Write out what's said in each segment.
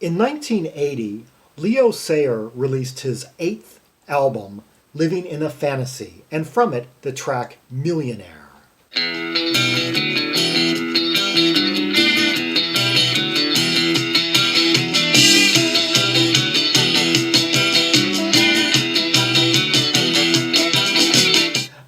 In 1980, Leo Sayer released his eighth album, Living in a Fantasy, and from it, the track Millionaire.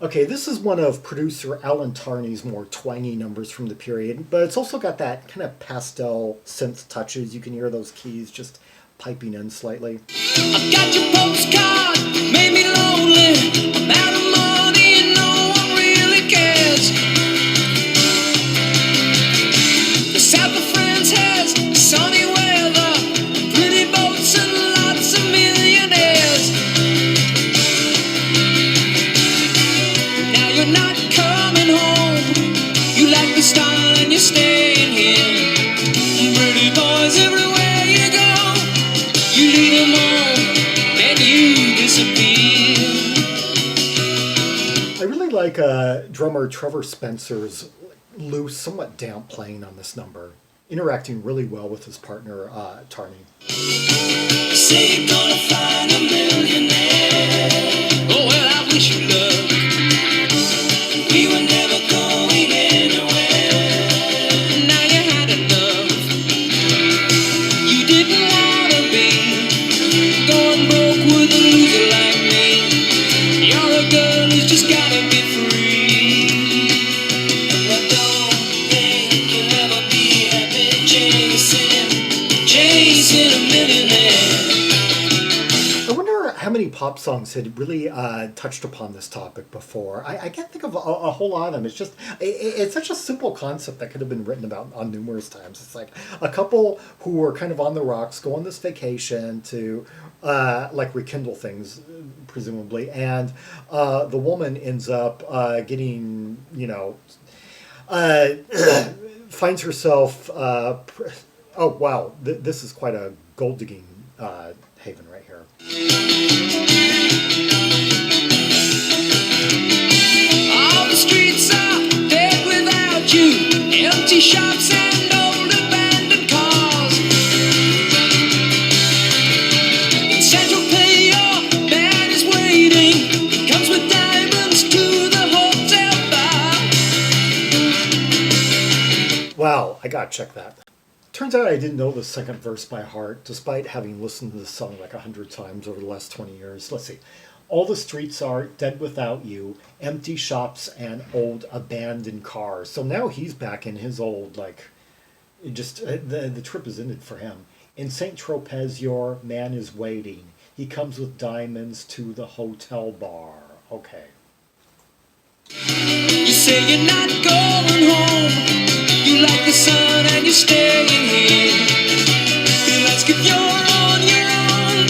Okay, this is one of producer Alan Tarney's more twangy numbers from the period, but it's also got that kind of pastel synth touches. You can hear those keys just piping in slightly. I've got your postcard, made me lonely. I'm out of money and no one really cares. The south of France has sunny weather, pretty boats and lots of millionaires. Now you're not coming home. You like the style and you're staying here. Pretty boys everywhere you go. You lead them on and you disappear. I really like drummer Trevor Spencer's loose, somewhat damp playing on this number, interacting really well with his partner Tarney. Say you're gonna find a millionaire. Oh well, I wish you luck. We were never going anywhere. Now you had enough. You didn't wanna be going broke with a loser like me. You're a girl who's just gotta be free. And I don't think you'll ever be happy chasing a millionaire. I wonder how many pop songs had really touched upon this topic before. I can't think of a whole lot of them. It's just, it's such a simple concept that could have been written about on numerous times. It's like a couple who were kind of on the rocks, go on this vacation to like rekindle things, presumably, and the woman ends up getting, finds herself, oh wow, this is quite a gold digging haven right here. All the streets are dead without you. Empty shops and old abandoned cars. In Central Pay, your man is waiting. He comes with diamonds to the hotel bar. Wow, I gotta check that. Turns out I didn't know the second verse by heart, despite having listened to this song like 100 times over the last 20 years. Let's see. All the streets are dead without you, empty shops and old abandoned cars. So now he's back in his old, the trip is ended for him. In St. Tropez, your man is waiting. He comes with diamonds to the hotel bar. Okay. You say you're not going home. You like the sun and you're staying here. He'll ask if you're on your own.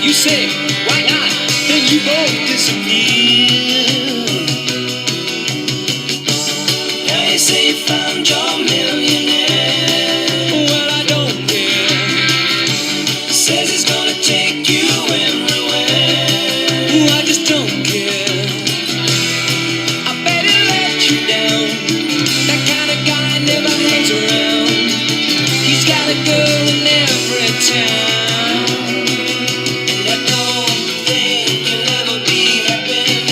You say, why not? Then you both disappear. Now you say you found your millionaire. Well, I don't care. He says he's gonna take you everywhere. I just don't care. I bet he'll let you down. That kind of guy never hangs around. He's got a girl in every town. And I don't think you'll ever be happy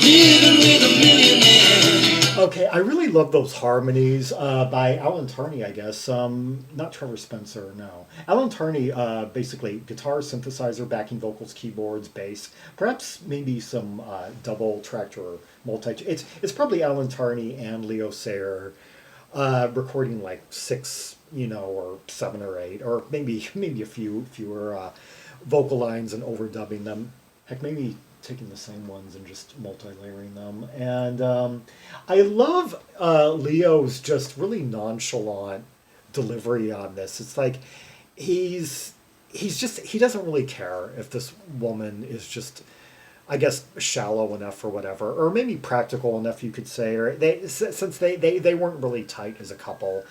living with a millionaire. Okay, I really love those harmonies by Alan Tarney, I guess. Not Trevor Spencer, no. Alan Tarney, basically guitar, synthesizer, backing vocals, keyboards, bass, perhaps maybe some double tracked or multi. It's probably Alan Tarney and Leo Sayer recording like 6, or 7 or 8, or maybe a fewer vocal lines and overdubbing them. Heck, maybe taking the same ones and just multi-layering them. And I love Leo's just really nonchalant delivery on this. It's like he doesn't really care if this woman is just, I guess, shallow enough or whatever, or maybe practical enough, you could say, or since they weren't really tight as a couple,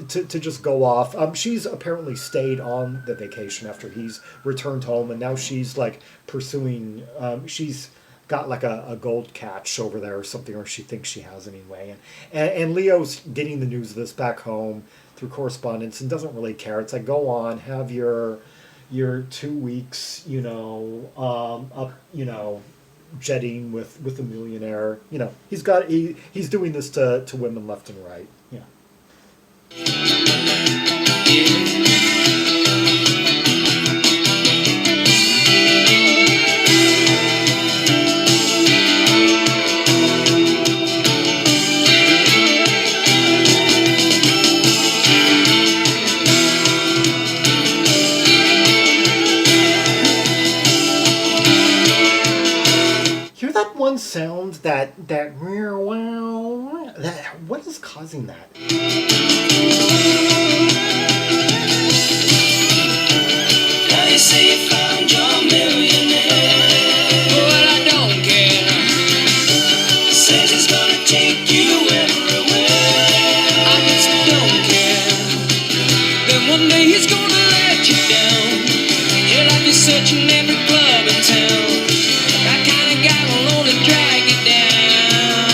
to just go off. She's apparently stayed on the vacation after he's returned home, and now she's like pursuing. She's got like a gold catch over there or something, or she thinks she has anyway. And Leo's getting the news of this back home through correspondence and doesn't really care. It's like, go on, have your 2 weeks, up, jetting with a millionaire. He's doing this to women left and right. Yeah. Hear that one sound, that wow, that what is causing that? Now you say you found your millionaire. Well, I don't care. Says he's gonna take you everywhere. I just don't care. Then one day he's gonna let you down. You're like you're searching every club in town. That kind of guy will only drag you down.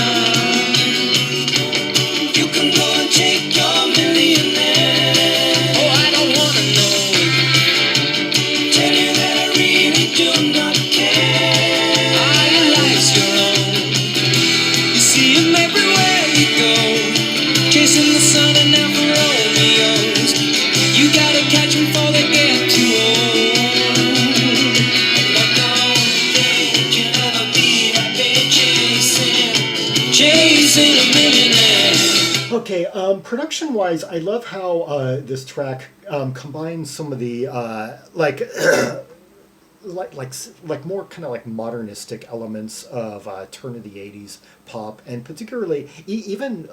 You can go and take your millionaire. Oh, I don't wanna know. Tell you that I really do not care. Ah, your life's your own. You see him everywhere you go, chasing the sun and Alfa Romeos. You gotta catch him before they get too old. But don't think you'll ever be happy chasing a millionaire. Okay, production wise, I love how this track combines some of the like more kind of like modernistic elements of turn of the 80s pop, and particularly even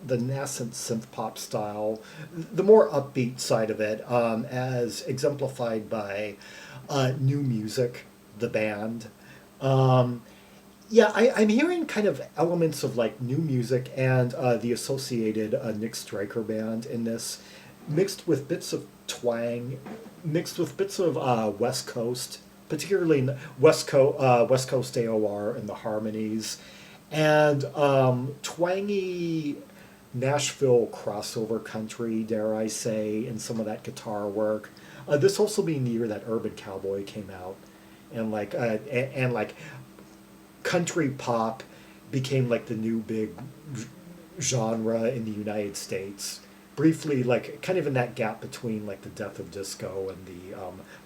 the nascent synth pop style, the more upbeat side of it, as exemplified by New Music, the band. Yeah, I'm hearing kind of elements of like New Music and the associated Nick Stryker band in this, mixed with bits of twang, mixed with bits of West Coast, particularly in the West Coast AOR and the harmonies, and twangy Nashville crossover country, dare I say, in some of that guitar work. This also being the year that Urban Cowboy came out, and like country pop became like the new big genre in the United States. Briefly, like kind of in that gap between like the death of disco and the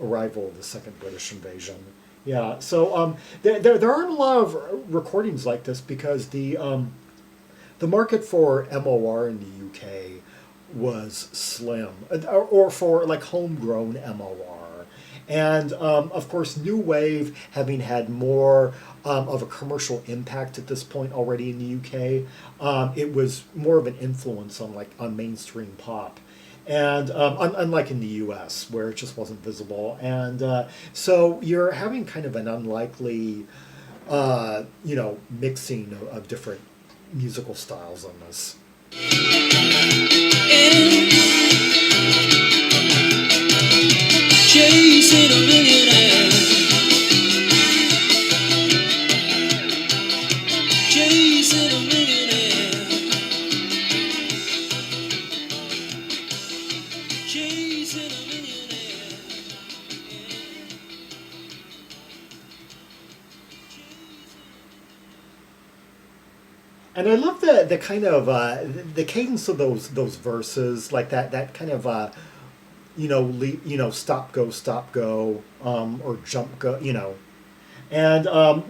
arrival of the second British invasion. Yeah, so there aren't a lot of recordings like this because the market for MOR in the UK was slim, or for like homegrown MOR. And of course, New Wave, having had more of a commercial impact at this point already in the UK, it was more of an influence on mainstream pop, and unlike in the US where it just wasn't visible. And so you're having kind of an unlikely, mixing of different musical styles on this. Chasing a millionaire. Chasing a millionaire. Chasing a millionaire. And I love the kind of the cadence of those verses, like that kind of stop go, or jump go, and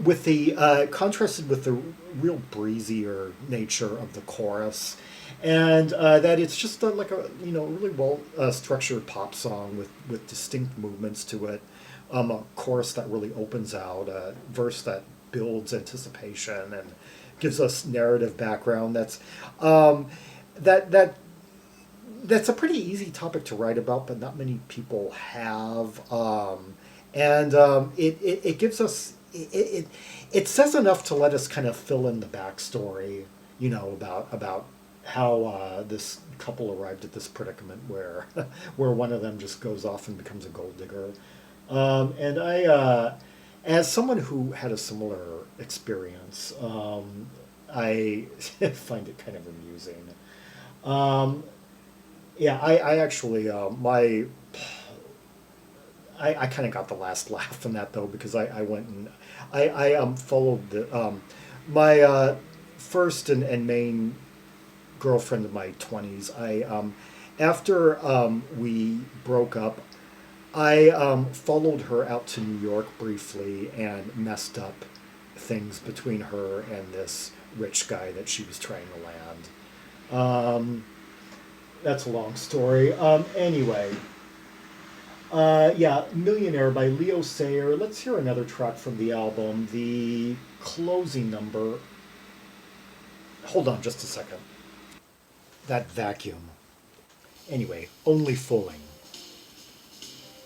with the contrasted with the real breezier nature of the chorus, and that it's just like a really well structured pop song with distinct movements to it, a chorus that really opens out, a verse that builds anticipation and gives us narrative background. That's a pretty easy topic to write about, but not many people have. It gives us it says enough to let us kind of fill in the backstory, about how this couple arrived at this predicament where where one of them just goes off and becomes a gold digger. And As someone who had a similar experience, I find it kind of amusing. Um, yeah, I actually I kind of got the last laugh in that though because I went and I followed my first and main girlfriend of my 20s. I after we broke up, I followed her out to New York briefly and messed up things between her and this rich guy that she was trying to land. That's a long story. Anyway, yeah, Millionaire by Leo Sayer. Let's hear another track from the album. The closing number. Hold on just a second. That vacuum. Anyway, Only Fooling.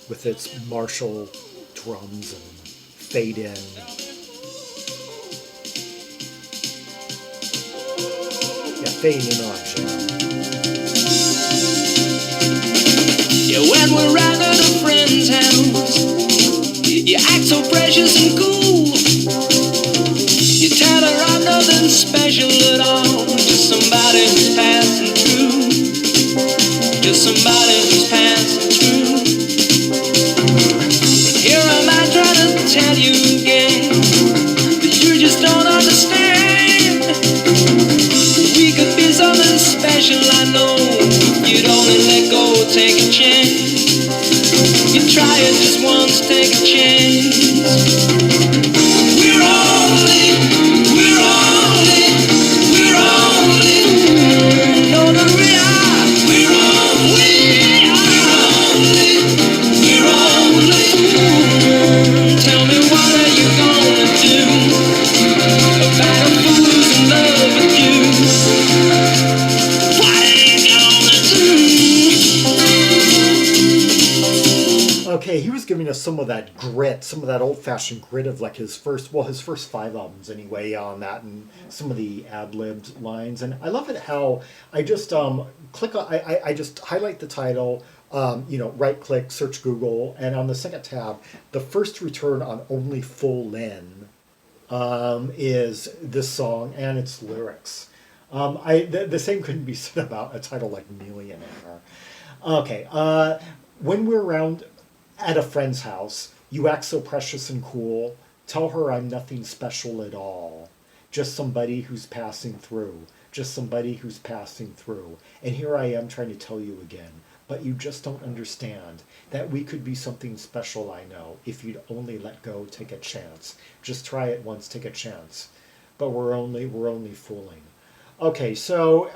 With its Marshall drums and fade in. Yeah, fade in on jam. Yeah, when we're out at a friend's house, you act so precious and cool. You tell her I'm nothing special at all, just somebody who's passing through. Just somebody who's passing through. Here am I trying to tell you again, but you just don't understand. We could be something special, I know. You'd only let go, take a chance. You try it just once, take a chance. We're only, know that we are. Tell me what are you gonna do about a fool who's in love with you? What are you gonna do? Okay, he was giving us some of that grit, some of that old-fashioned grit of like his first 5 albums anyway on that, and some of the ad-libbed lines. And I love it how I just click on, I just highlight the title, right-click, search Google, and on the second tab, the first return on Only Foolin is this song and its lyrics. The same couldn't be said about a title like Millionaire. Okay, when we're around at a friend's house, you act so precious and cool. Tell her I'm nothing special at all. Just somebody who's passing through. Just somebody who's passing through. And here I am trying to tell you again. But you just don't understand that we could be something special, I know, if you'd only let go, take a chance. Just try it once, take a chance. But we're only fooling. Okay, so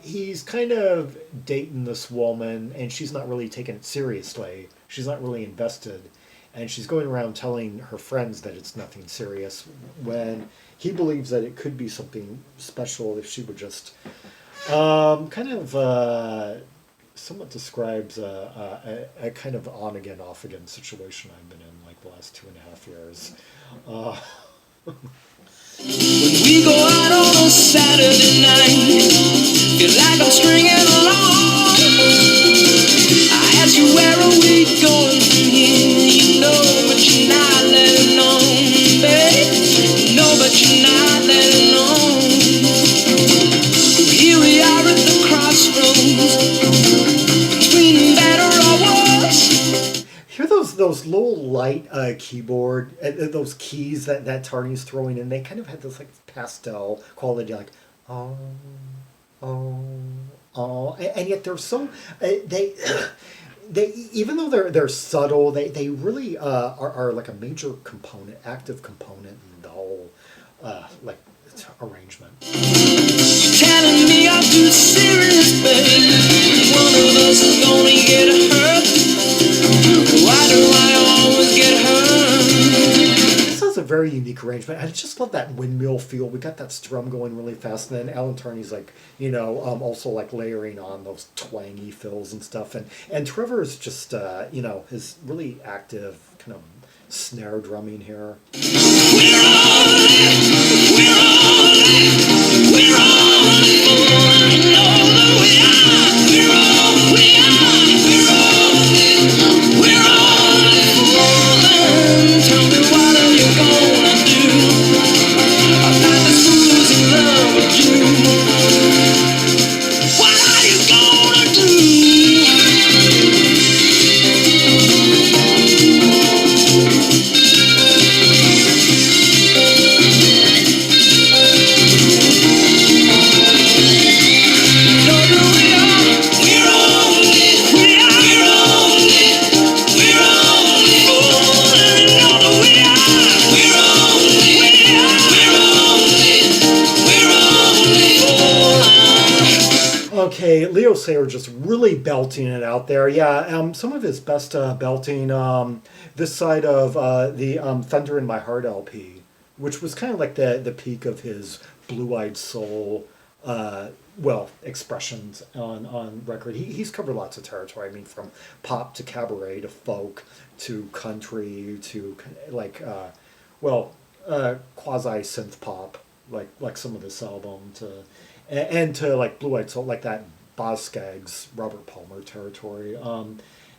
he's kind of dating this woman, and she's not really taking it seriously. She's not really invested, and she's going around telling her friends that it's nothing serious when he believes that it could be something special if she would just somewhat describes a kind of on again, off again situation I've been in like the last 2.5 years. When we go out on a Saturday night, feel like I'm stringing along. I ask you where are we going from here? You know but you're not letting on, babe. No, but you're not letting on. Here we are at the crossroads, between better or worse. Hear those little light keyboard, those keys that Tarney's throwing in. They kind of had this like pastel quality, like oh, and yet they're so they even though they're subtle, they really are like a major component, active component in the whole arrangement. You're telling me I'm too serious, baby. One of us is gonna get hurt. Why do I always get hurt? This is a very unique arrangement. I just love that windmill feel. We got that strum going really fast, and then Alan Tarney's like, also like layering on those twangy fills and stuff. And Trevor is just, his really active kind of snare drumming here. We're only fooling. Know that we are. We're only fooling. Tell me what are you Leo Sayer just really belting it out there. Yeah, some of his best belting this side of the Thunder in My Heart LP, which was kind of like the peak of his blue-eyed soul, expressions on record. He's covered lots of territory. I mean, from pop to cabaret to folk to country to quasi synth pop, like some of this album to and to like blue-eyed soul, like that Boz Scaggs, Robert Palmer territory.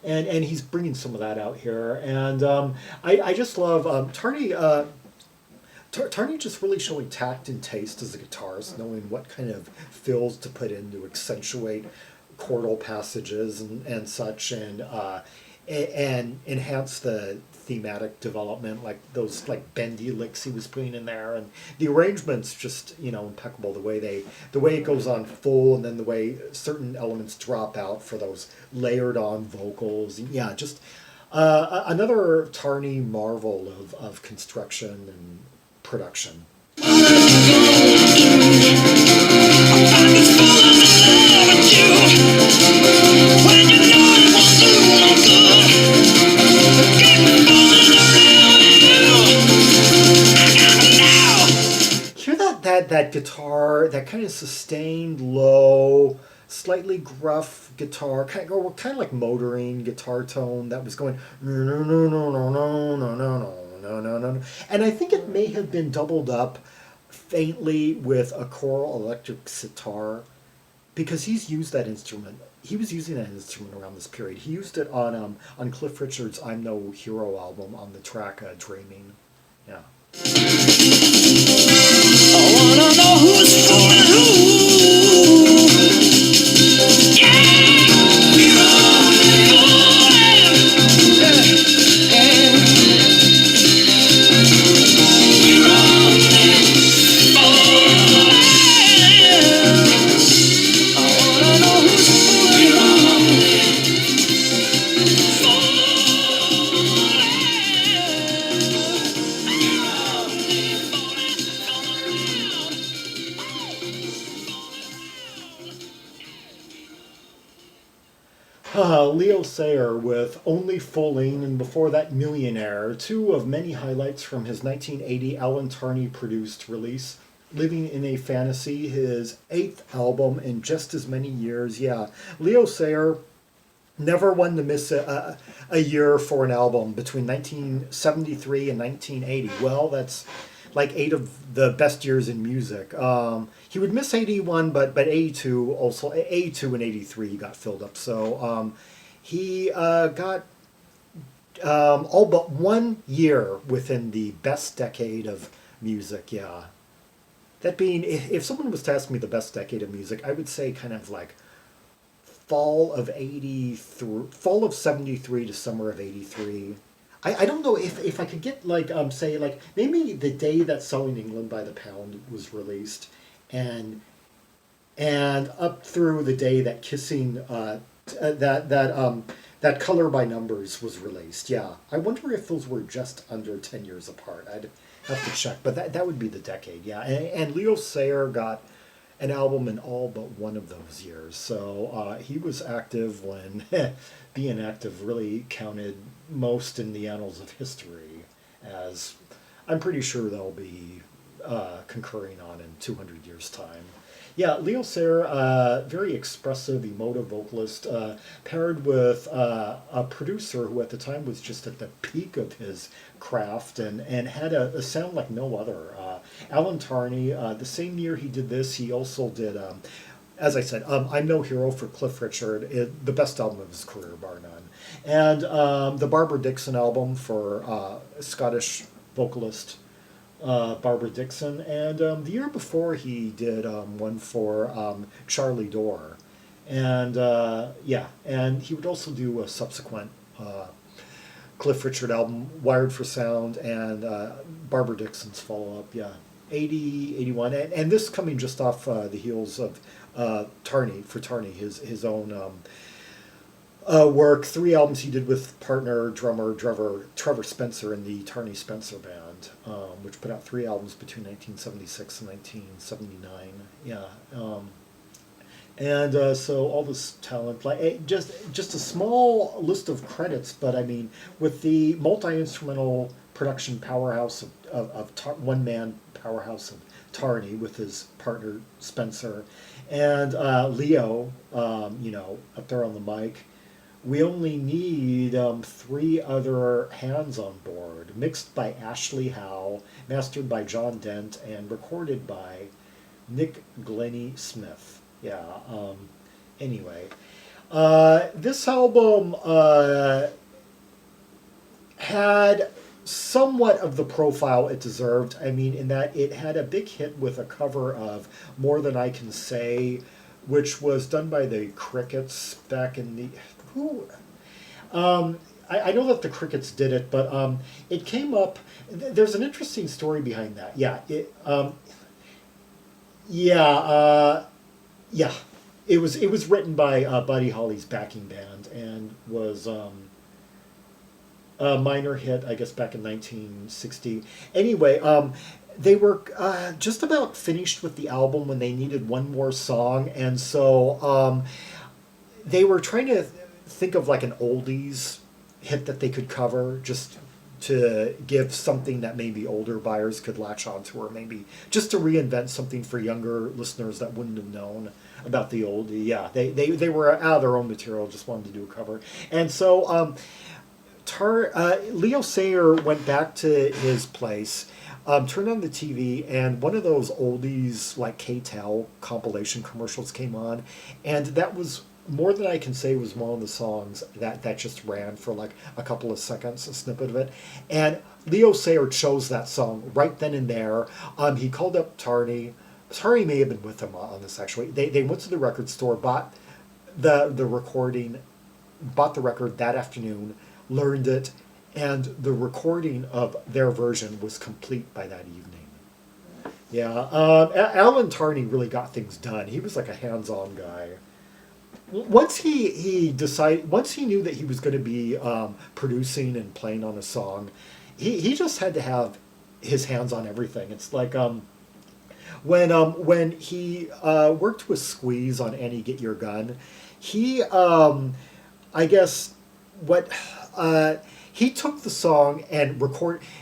And he's bringing some of that out here. And I just love Tarney. Tarney just really showing tact and taste as a guitarist, knowing what kind of fills to put in to accentuate chordal passages and such, and enhance the thematic development, like those like bendy licks he was putting in there, and the arrangements just impeccable. The way it goes on full, and then the way certain elements drop out for those layered on vocals. Yeah, just another Tarney marvel of construction and production. Hear that guitar, that kind of sustained low, slightly gruff guitar, kind of like motoring guitar tone that was going no no no no no no no no no no no, and I think it may have been doubled up faintly with a choral electric sitar, because he's used that instrument. He was using that instrument around this period. He used it on Cliff Richard's "I'm No Hero" album on the track "Dreaming." Yeah. I wanna know who's fooling who. Yeah, we're all fooling. We're all fooling. I wanna know who's fooling Leo Sayer with Only Foolin, and before that Millionaire, two of many highlights from his 1980 Alan Tarney produced release, Living in a Fantasy, his 8th album in just as many years. Yeah, Leo Sayer, never one to miss a year for an album between 1973 and 1980. Well, that's like 8 of the best years in music. He would miss 81, but 82 also, 82 and 83 got filled up. So he got all but 1 year within the best decade of music. Yeah, that being, if someone was to ask me the best decade of music, I would say kind of like fall of 73 to summer of 83. I don't know if I could get like say like maybe the day that Selling England by the Pound was released, and up through the day that Kissing that Color by Numbers was released. Yeah, I wonder if those were just under 10 years apart. I'd have to check, but that would be the decade. Yeah, and Leo Sayer got an album in all but one of those years. So he was active when being active really counted most in the annals of history, as I'm pretty sure they'll be concurring on in 200 years' time. Yeah, Leo Sayer, very expressive, emotive vocalist, paired with a producer who at the time was just at the peak of his craft and had a sound like no other. Alan Tarney, the same year he did this, he also did, as I said, I'm No Hero for Cliff Richard, the best album of his career, bar none. And the Barbara Dickson album for Scottish vocalist Barbara Dickson, and the year before he did one for Charlie Dore, and and he would also do a subsequent Cliff Richard album, Wired for Sound, and Barbara Dickson's follow-up, 80, 81, and this coming just off the heels of Tarney, his own work, 3 albums he did with partner drummer Trevor Spencer in the Tarney Spencer Band, which put out 3 albums between 1976 and 1979. And so all this talent, like just a small list of credits, but I mean, with the multi-instrumental production powerhouse of one man powerhouse of Tarney with his partner Spencer, and Leo, up there on the mic. We only need three other hands on board, mixed by Ashley Howe, mastered by John Dent, and recorded by Nick Glennie-Smith. Yeah. Anyway, this album had somewhat of the profile it deserved. I mean, in that it had a big hit with a cover of More Than I Can Say, which was done by the Crickets back in the who. I know that the Crickets did it, but it came up. There's an interesting story behind that. Yeah, yeah, yeah. It was written by Buddy Holly's backing band and was a minor hit, I guess, back in 1960. Anyway, they were just about finished with the album when they needed one more song, and so they were trying to think of like an oldies hit that they could cover, just to give something that maybe older buyers could latch onto, or maybe just to reinvent something for younger listeners that wouldn't have known about the oldie. Yeah, they were out of their own material, just wanted to do a cover. And so Leo Sayer went back to his place, turned on the TV, and one of those oldies like K-Tel compilation commercials came on, and that was More Than I Can Say was one of the songs that just ran for like a couple of seconds, a snippet of it. And Leo Sayer chose that song right then and there. He called up Tarney. Tarney may have been with him on this actually. They went to the record store, bought the recording, bought the record that afternoon, learned it, and the recording of their version was complete by that evening. Yeah, Alan Tarney really got things done. He was like a hands-on guy. Once once he knew that he was going to be producing and playing on a song, he just had to have his hands on everything. It's like when he worked with Squeeze on Annie Get Your Gun, he I guess what he took the song and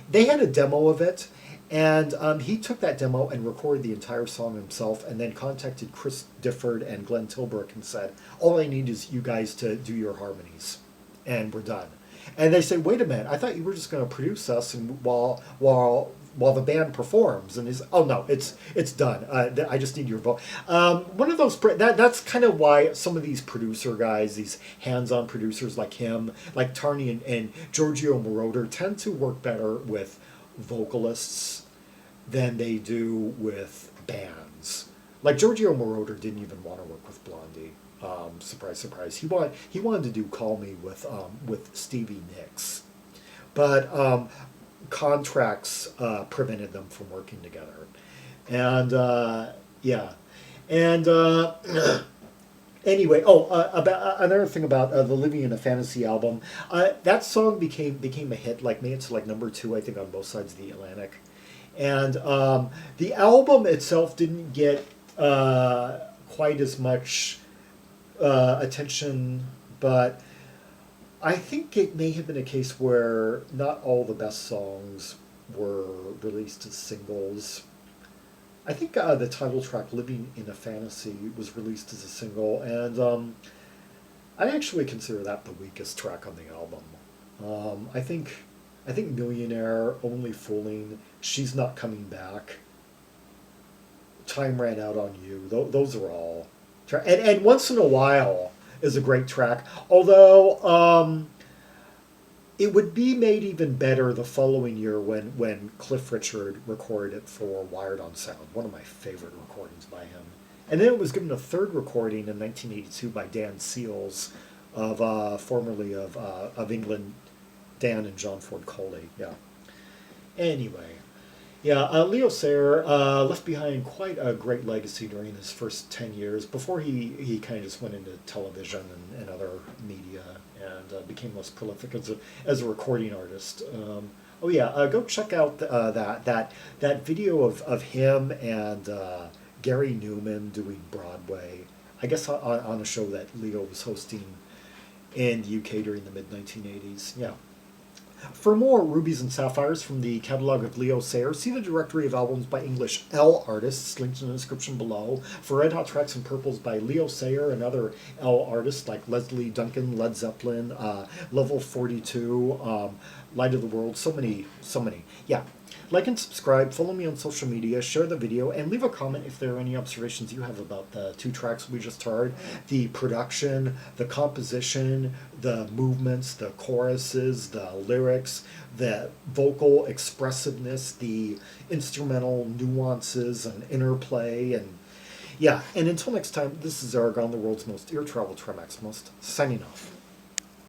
they had a demo of it, and he took that demo and recorded the entire song himself, and then contacted Chris Difford and Glenn Tilbrook and said, all I need is you guys to do your harmonies, and we're done. And they said, wait a minute, I thought you were just going to produce us and while the band performs. And he's, oh no, it's done. I just need your vote. One of those, that's kind of why some of these producer guys, these hands-on producers like him, like Tarney and Giorgio Moroder, tend to work better with vocalists than they do with bands. Like Giorgio Moroder didn't even want to work with Blondie. Surprise, surprise. He wanted to do "Call Me" with Stevie Nicks, but contracts prevented them from working together. And yeah, and anyway, about another thing about the "Living in a Fantasy" album, that song became a hit. Like made it to like #2, I think, on both sides of the Atlantic, and the album itself didn't get quite as much attention, but I think it may have been a case where not all the best songs were released as singles. I think the title track "Living in a Fantasy" was released as a single, and I actually consider that the weakest track on the album. I think "Millionaire," "Only Fooling," "She's Not Coming Back," "Time Ran Out on You," those are all. And "Once in a While" is a great track, although it would be made even better the following year when Cliff Richard recorded it for Wired on Sound, one of my favorite recordings by him. And then it was given a third recording in 1982 by Dan Seals, formerly of England, Dan and John Ford Coley. Yeah. Anyway. Yeah, Leo Sayer left behind quite a great legacy during his first 10 years before he kind of just went into television and other media and became less prolific as a recording artist. Go check out that video of him and Gary Newman doing Broadway. I guess on a show that Leo was hosting in the UK during the mid-1980s. Yeah. For more Rubies and Sapphires from the catalog of Leo Sayer, see the directory of albums by English L artists, linked in the description below. For Red Hot Tracks and Purples by Leo Sayer and other L artists like Leslie Duncan, Led Zeppelin, Level 42, Light of the World, so many. Yeah. Like and subscribe, follow me on social media, share the video, and leave a comment if there are any observations you have about the 2 tracks we just heard. The production, the composition, the movements, the choruses, the lyrics, the vocal expressiveness, the instrumental nuances and interplay, and yeah. And until next time, this is Zaragon, the world's most ear travel Tremax most, signing off.